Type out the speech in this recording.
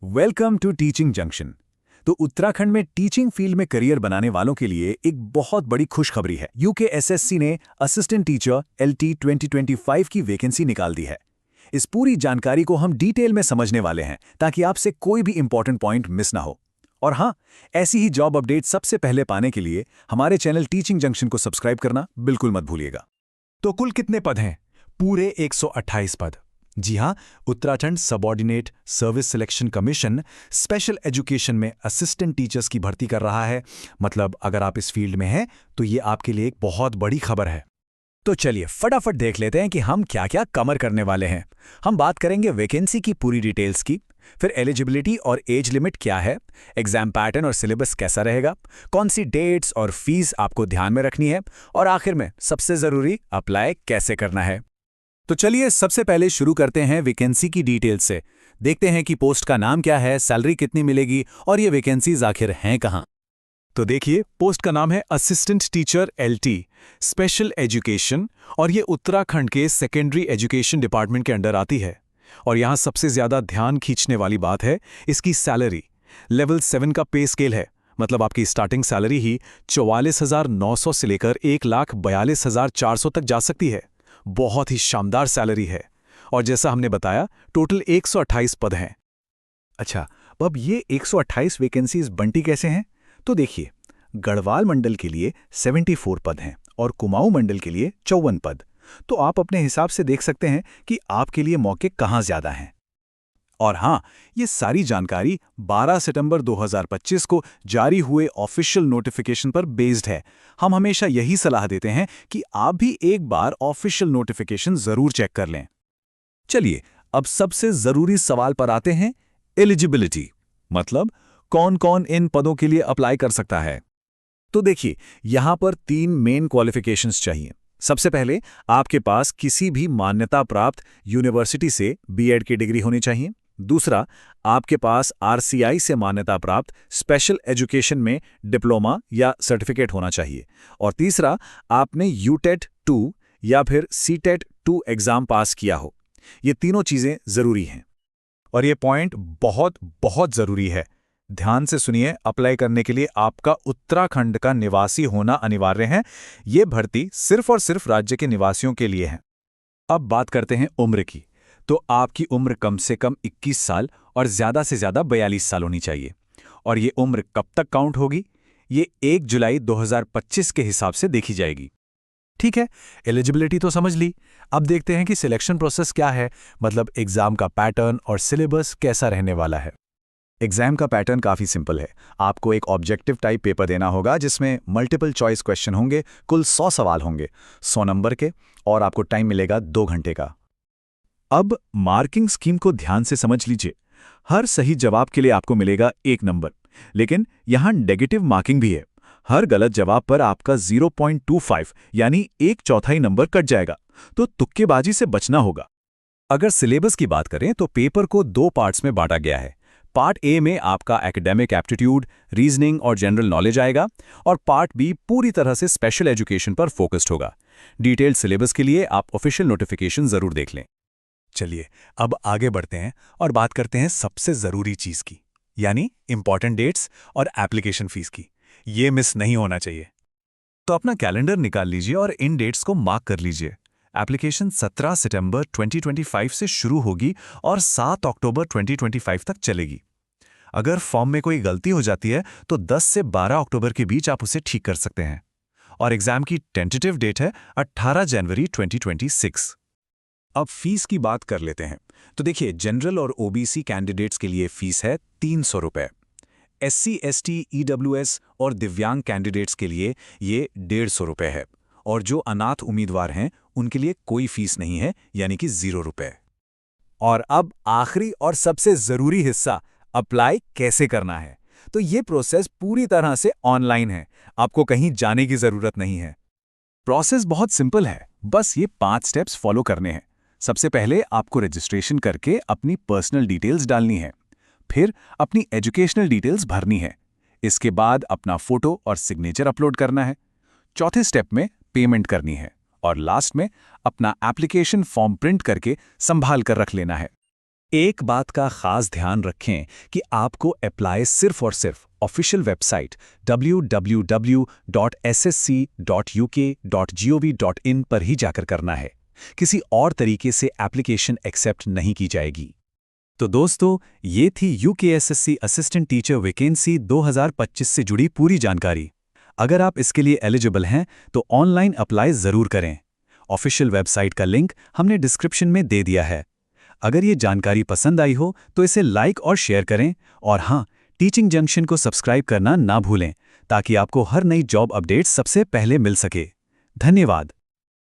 Welcome to teaching junction. तो उत्तराखंड में teaching field में करियर बनाने वालों के लिए एक बहुत बड़ी खुशखबरी है। यूकेएसएससी ने असिस्टेंट टीचर एलटी 2025 की वैकेंसी निकाल दी है। इस पूरी जानकारी को हम डिटेल में समझने वाले हैं ताकि आपसे कोई भी इंपॉर्टेंट पॉइंट मिस ना हो। और हाँ, ऐसी ही जॉब अपडेट सबसे पहले पाने के लिए हमारे चैनल टीचिंग जंक्शन को सब्सक्राइब करना बिल्कुल मत भूलिएगा। तो कुल कितने पद हैं? पूरे 128 पद। जी हां, Uttarakhand subordinate service selection commission special education में असिस्टेंट टीचर्स की भर्ती कर रहा है। मतलब अगर आप इस फील्ड में हैं तो ये आपके लिए एक बहुत बड़ी खबर है। तो चलिए फटाफट देख लेते हैं कि हम क्या क्या कवर करने वाले हैं। हम बात करेंगे वैकेंसी की पूरी डिटेल्स की, फिर एलिजिबिलिटी और एज लिमिट क्या है, एग्जाम पैटर्न और सिलेबस कैसा रहेगा, कौन सी डेट्स और फीस आपको ध्यान में रखनी है, और आखिर में सबसे जरूरी अप्लाई कैसे करना है। तो चलिए सबसे पहले शुरू करते हैं वैकेंसी की डिटेल्स से। देखते हैं कि पोस्ट का नाम क्या है, सैलरी कितनी मिलेगी और ये वैकेंसीज आखिर हैं कहाँ। तो देखिए, पोस्ट का नाम है assistant teacher LT special education और ये उत्तराखंड के सेकेंडरी एजुकेशन डिपार्टमेंट के अंडर आती है। और यहाँ सबसे ज्यादा ध्यान खींचने वाली बात है इसकी सैलरी। लेवल 7 का पे स्केल है, मतलब आपकी स्टार्टिंग सैलरी ही 44,900 से लेकर 1,42,400 तक जा सकती है। बहुत ही शानदार सैलरी है। और जैसा हमने बताया, टोटल 128 पद हैं। अच्छा, अब ये 128 वैकेंसीज बंटी कैसे हैं? तो देखिए, गढ़वाल मंडल के लिए 74 पद हैं और कुमाऊं मंडल के लिए 54 पद। तो आप अपने हिसाब से देख सकते हैं कि आपके लिए मौके कहाँ ज्यादा हैं। और हाँ, ये सारी जानकारी 12 सितंबर 2025 को जारी हुए ऑफिशियल नोटिफिकेशन पर बेस्ड है। हम हमेशा यही सलाह देते हैं कि आप भी एक बार ऑफिशियल नोटिफिकेशन जरूर चेक कर लें। चलिए, अब सबसे जरूरी सवाल पर आते हैं, एलिजिबिलिटी, मतलब कौन कौन इन पदों के लिए अप्लाई कर सकता है। तो देखिए, यहां पर 3 मेन क्वालिफिकेशंस चाहिए। सबसे पहले, आपके पास किसी भी मान्यता प्राप्त यूनिवर्सिटी से बीएड की डिग्री होनी चाहिए। दूसरा, आपके पास आरसीआई से मान्यता प्राप्त स्पेशल एजुकेशन में डिप्लोमा या सर्टिफिकेट होना चाहिए। और तीसरा, आपने यूटेट 2 या फिर सीटेट 2 एग्जाम पास किया हो। ये तीनों चीजें जरूरी हैं। और ये पॉइंट बहुत बहुत जरूरी है। ध्यान से सुनिए, अप्लाई करने के लिए आपका उत्तराखंड का निवासी होना अनिवार्य है। ये भर्ती सिर्फ और सिर्फ राज्य के निवासियों के लिए है। अब बात करते हैं उम्र की। तो आपकी उम्र कम से कम 21 साल और ज्यादा से ज्यादा 42 साल होनी चाहिए। और ये उम्र कब तक काउंट होगी? ये 1 जुलाई 2025 के हिसाब से देखी जाएगी। ठीक है, एलिजिबिलिटी तो समझ ली। अब देखते हैं कि सिलेक्शन प्रोसेस क्या है, मतलब एग्जाम का पैटर्न और सिलेबस कैसा रहने वाला है। एग्जाम का पैटर्न काफी सिंपल है। आपको एक ऑब्जेक्टिव टाइप पेपर देना होगा जिसमें मल्टीपल चॉइस क्वेश्चन होंगे। कुल 100 सवाल होंगे, 100 नंबर के, और आपको टाइम मिलेगा 2 घंटे का। अब मार्किंग स्कीम को ध्यान से समझ लीजिए। हर सही जवाब के लिए आपको मिलेगा 1 नंबर, लेकिन यहां नेगेटिव मार्किंग भी है। हर गलत जवाब पर आपका 0.25 यानी 1/4 नंबर कट जाएगा। तो तुक्केबाजी से बचना होगा। अगर सिलेबस की बात करें तो पेपर को 2 पार्ट्स में बांटा गया है। पार्ट ए में आपका एकेडमिक एप्टीट्यूड, रीजनिंग और जनरल नॉलेज आएगा, और पार्ट बी पूरी तरह से स्पेशल एजुकेशन पर फोकस्ड होगा। डिटेल्ड सिलेबस के लिए आप ऑफिशियल नोटिफिकेशन जरूर देख लें। चलिए, अब आगे बढ़ते हैं और बात करते हैं सबसे जरूरी चीज की, यानी इंपॉर्टेंट डेट्स और एप्लीकेशन फीस की। ये मिस नहीं होना चाहिए। तो अपना कैलेंडर निकाल लीजिए और इन डेट्स को मार्क कर लीजिए। एप्लीकेशन 17 सितंबर 2025 से शुरू होगी और 7 अक्टूबर 2025 तक चलेगी। अगर फॉर्म में कोई गलती हो जाती है तो 10 से 12 अक्टूबर के बीच आप उसे ठीक कर सकते हैं। और एग्जाम की टेंटेटिव डेट है 18 जनवरी 2026। अब फीस की बात कर लेते हैं। तो देखिए, जनरल और ओबीसी कैंडिडेट्स के लिए फीस है 300 रुपए। एससी, एसटी, ईडब्ल्यूएस और दिव्यांग कैंडिडेट्स के लिए ये 150 रुपए है। और जो अनाथ उम्मीदवार हैं उनके लिए कोई फीस नहीं है, यानी कि 0 रुपए। और अब आखिरी और सबसे जरूरी हिस्सा, अप्लाई कैसे करना है। तो ये प्रोसेस पूरी तरह से ऑनलाइन है। आपको कहीं जाने की जरूरत नहीं है। प्रोसेस बहुत सिंपल है, बस ये 5 स्टेप्स फॉलो करने हैं। सबसे पहले आपको रजिस्ट्रेशन करके अपनी पर्सनल डिटेल्स डालनी है। फिर अपनी एजुकेशनल डिटेल्स भरनी है। इसके बाद अपना फोटो और सिग्नेचर अपलोड करना है। चौथे स्टेप में पेमेंट करनी है। और लास्ट में अपना एप्लीकेशन फॉर्म प्रिंट करके संभाल कर रख लेना है। एक बात का खास ध्यान रखें कि आपको अप्लाई सिर्फ और सिर्फ ऑफिशियल वेबसाइट www.ssc.uk.gov.in पर ही जाकर करना है। किसी और तरीके से एप्लीकेशन एक्सेप्ट नहीं की जाएगी। तो दोस्तों, ये थी यूकेएसएससी असिस्टेंट टीचर वैकेंसी 2025 से जुड़ी पूरी जानकारी। अगर आप इसके लिए एलिजिबल हैं तो ऑनलाइन अप्लाई ज़रूर करें। ऑफिशियल वेबसाइट का लिंक हमने डिस्क्रिप्शन में दे दिया है। अगर ये जानकारी पसंद आई हो तो इसे लाइक और शेयर करें, और हाँ, टीचिंग जंक्शन को सब्सक्राइब करना ना भूलें ताकि आपको हर नई जॉब अपडेट सबसे पहले मिल सके। धन्यवाद।